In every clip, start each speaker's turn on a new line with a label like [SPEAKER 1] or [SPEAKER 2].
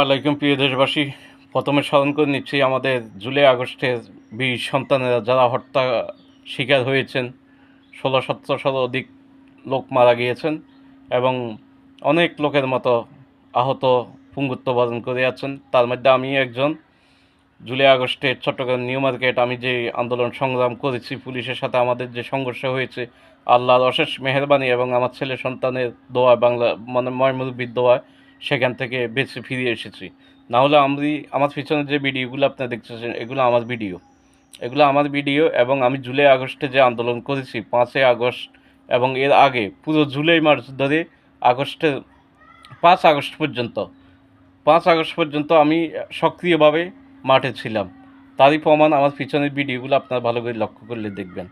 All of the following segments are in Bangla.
[SPEAKER 1] আলাইকুম প্রিয় দেশবাসী, প্রথমে স্মরণ করে নিচ্ছি আমাদের জুলাই আগস্টের বীর সন্তানেরা যারা হত্যা শিকার হয়েছেন। 16-17শত অধিক লোক মারা গিয়েছেন এবং অনেক লোকের মতো আহত পুঙ্গুত্ব বরণ করে আছেন। তার মধ্যে আমি একজন। জুলাই আগস্টে চট্টগ্রাম নিউ মার্কেট আমি যে আন্দোলন সংগ্রাম করেছি, পুলিশের সাথে আমাদের যে সংঘর্ষ হয়েছে, আল্লাহর অশেষ মেহেরবানি এবং আমার ছেলে সন্তানের দোয়া, বাংলা মানে ময়মুরব্বির দোয়া, সেখান থেকে বেঁচে ফিরে এসেছি। না হলে আমার পিছনে যে ভিডিওগুলো আপনারা দেখতেছেন এগুলো আমার ভিডিও এবং আমি জুলাই আগস্টে যে আন্দোলন করেছি 5ই আগস্ট এবং এর আগে পুরো জুলাই মাস ধরে আগস্টের 5 আগস্ট পর্যন্ত আমি সক্রিয়ভাবে মাঠে ছিলাম। তারই প্রমাণ আমার পিছনের ভিডিওগুলো আপনারা ভালো করে লক্ষ্য করলে দেখবেন।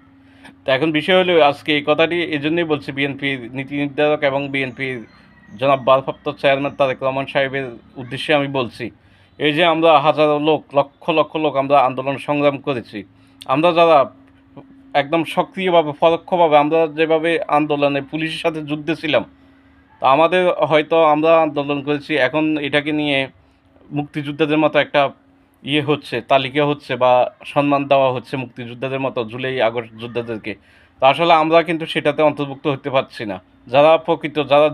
[SPEAKER 1] তো এখন বিষয় হলো, আজকে এই কথাটি এই জন্যই বলছি, বিএনপির নীতি নির্ধারক এবং বিএনপির জনাব ভারপ্রাপ্ত চেয়ারম্যান তারেক রহমান সাহেবের উদ্দেশ্যে আমি বলছি, এই যে আমরা হাজারো লোক, লক্ষ লক্ষ লোক আমরা আন্দোলন সংগ্রাম করেছি, আমরা যারা একদম সক্রিয়ভাবে পরোক্ষভাবে আমরা যেভাবে আন্দোলনে পুলিশের সাথে যুদ্ধে ছিলাম, তা আমাদের হয়তো আমরা আন্দোলন করেছি, এখন এটাকে নিয়ে মুক্তিযোদ্ধাদের মতো একটা হচ্ছে, তালিকা হচ্ছে বা সম্মান দেওয়া হচ্ছে মুক্তিযোদ্ধাদের মতো জুলাই আগস্ট যোদ্ধাদেরকে। তা আসলে আমরা কিন্তু সেটাতে অন্তর্ভুক্ত হতে পারছি না। যারা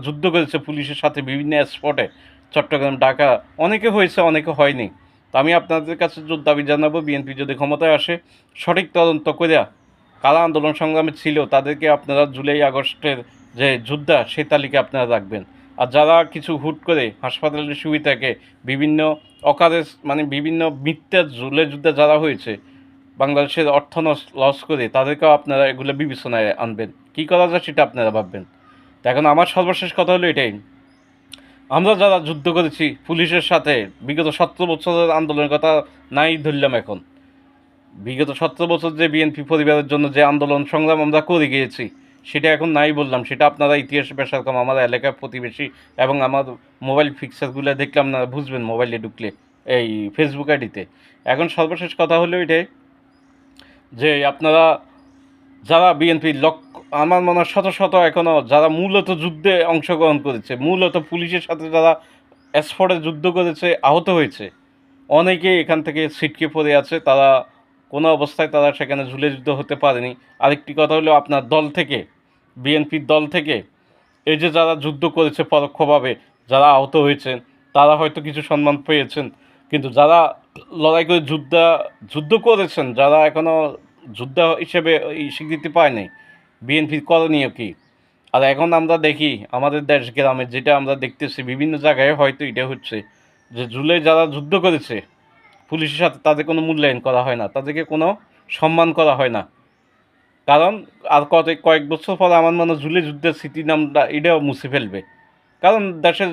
[SPEAKER 1] যুদ্ধ করেছে পুলিশের সাথে বিভিন্ন স্পটে, চট্টগ্রাম, ঢাকা, অনেকে হয়েছে, অনেকে হয়নি। তা আমি আপনাদের কাছে দাবি জানাবো, বিএনপি যদি ক্ষমতায় আসে, সঠিক তদন্ত করে কারা আন্দোলন সংগ্রামে ছিল তাদেরকে আপনারা জুলাই আগস্টের যে যোদ্ধা সেই তালিকা আপনারা রাখবেন। আর যারা কিছু হুট করে হাসপাতালের সুবিধাকে বিভিন্ন বিভিন্ন মিথ্যা জুলাই যুদ্ধে যারা হয়েছে, বাংলাদেশের অর্থ লস করে, তাদেরকেও আপনারা এগুলো বিবেচনায় আনবেন। কী করা যায় সেটা আপনারা ভাববেন। তো এখন আমার সর্বশেষ কথা হলো এটাই, আমরা যারা যুদ্ধ করেছি পুলিশের সাথে বিগত 17 বছরের আন্দোলনের কথা নাই ধরলাম, এখন বিগত 17 বছর যে বিএনপি পরিবারের জন্য যে আন্দোলন সংগ্রাম আমরা করে গিয়েছি সেটা এখন নাই বললাম। সেটা আপনারা ইতিহাস পেশারকম আমার এলাকার প্রতিবেশী এবং আমার মোবাইল পিকচারগুলো দেখলাম না, বুঝবেন মোবাইলে ঢুকলে, এই ফেসবুক আইডিতে। এখন সর্বশেষ কথা হলো এটাই যে আপনারা যারা বিএনপির আমার মনে হয় শত শত এখনও যারা মূলত যুদ্ধে অংশগ্রহণ করেছে, মূলত পুলিশের সাথে যারা স্পটে যুদ্ধ করেছে, আহত হয়েছে, অনেকেই এখান থেকে ছিটকে পড়ে আছে। তারা কোনো অবস্থায় তারা সেখানে ঝুলে যুদ্ধ হতে পারেনি। আরেকটি কথা হলো, আপনার দল থেকে, বিএনপির দল থেকে এই যে যারা যুদ্ধ করেছে পরোক্ষভাবে, যারা আহত হয়েছেন, তারা হয়তো কিছু সম্মান পেয়েছেন, কিন্তু যারা লড়াই করে যুদ্ধ করেছেন, যারা এখনও যোদ্ধা হিসেবে এই স্বীকৃতি পায়নি, বিএনপির করণীয় কী? আর এখন আমরা দেখি আমাদের দেশ গ্রামে যেটা আমরা দেখতেছি, বিভিন্ন জায়গায় হয়তো এটা হচ্ছে যে জুলাই যারা যুদ্ধ করেছে পুলিশের সাথে, তাদের কোনো মূল্যায়ন করা হয় না, তাদেরকে কোনো সম্মান করা হয় না। কারণ আর কয়েক বছর পর আমার মনে হয় জুলাই যুদ্ধের স্মৃতি নামটা এটাও মুছে ফেলবে। কারণ দেশের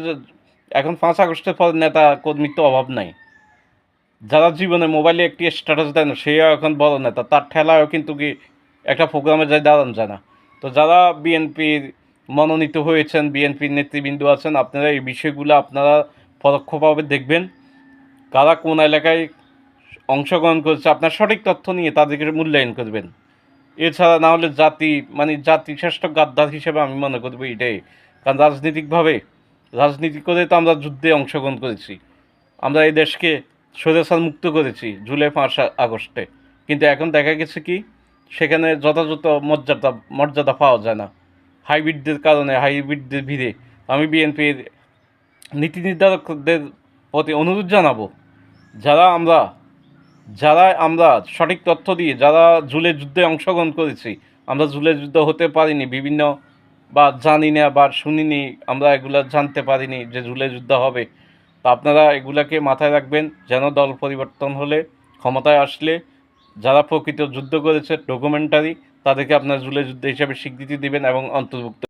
[SPEAKER 1] এখন 5 আগস্টের পর নেতা কর্মীর তো অভাব নাই। যারা জীবনে মোবাইলে একটি স্ট্যাটাস দেয় না, সেও এখন বড় নেতা, তার ঠেলায়ও কিন্তু কি একটা প্রোগ্রামে যায় দাঁড়ানো যায় না। তো যারা বিএনপির মনোনীত হয়েছেন, বিএনপির নেতৃবৃন্দ আছেন, আপনারা এই বিষয়গুলো আপনারা পরোক্ষভাবে দেখবেন, কারা কোন এলাকায় অংশগ্রহণ করেছে, আপনার সঠিক তথ্য নিয়ে তাদেরকে মূল্যায়ন করবেন। এছাড়া না হলে জাতি শ্রেষ্ঠ গাদ্দার হিসেবে আমি মনে করবো এটাই। কারণ রাজনীতি করে তো আমরা যুদ্ধে অংশগ্রহণ করেছি, আমরা এই দেশকে স্বৈরাচার মুক্ত করেছি জুলাই 5 আগস্টে। কিন্তু এখন দেখা গেছে কি, সেখানে যথাযথ মর্যাদা পাওয়া যায় না হাইব্রিডদের ভিড়ে। আমি বিএনপির নীতি নির্ধারকদের প্রতি অনুরোধ জানাবো, যারা আমরা যারা আমরা সঠিক তথ্য দিয়ে যারা জুলাই যুদ্ধে অংশগ্রহণ করেছি, আমরা জুলাই যুদ্ধ হতে পারিনি বিভিন্ন বা জানি না বা শুনিনি, আমরা এগুলো জানতে পারিনি যে জুলাই যুদ্ধ হবে। তা আপনারা এগুলাকে মাথায় রাখবেন, যেন দল পরিবর্তন হলে, ক্ষমতায় আসলে যারা প্রকৃত যুদ্ধ করেছে ডকুমেন্টারি, তাদেরকে আপনারা জুলাই যুদ্ধ হিসাবে স্বীকৃতি দেবেন এবং অন্তর্ভুক্ত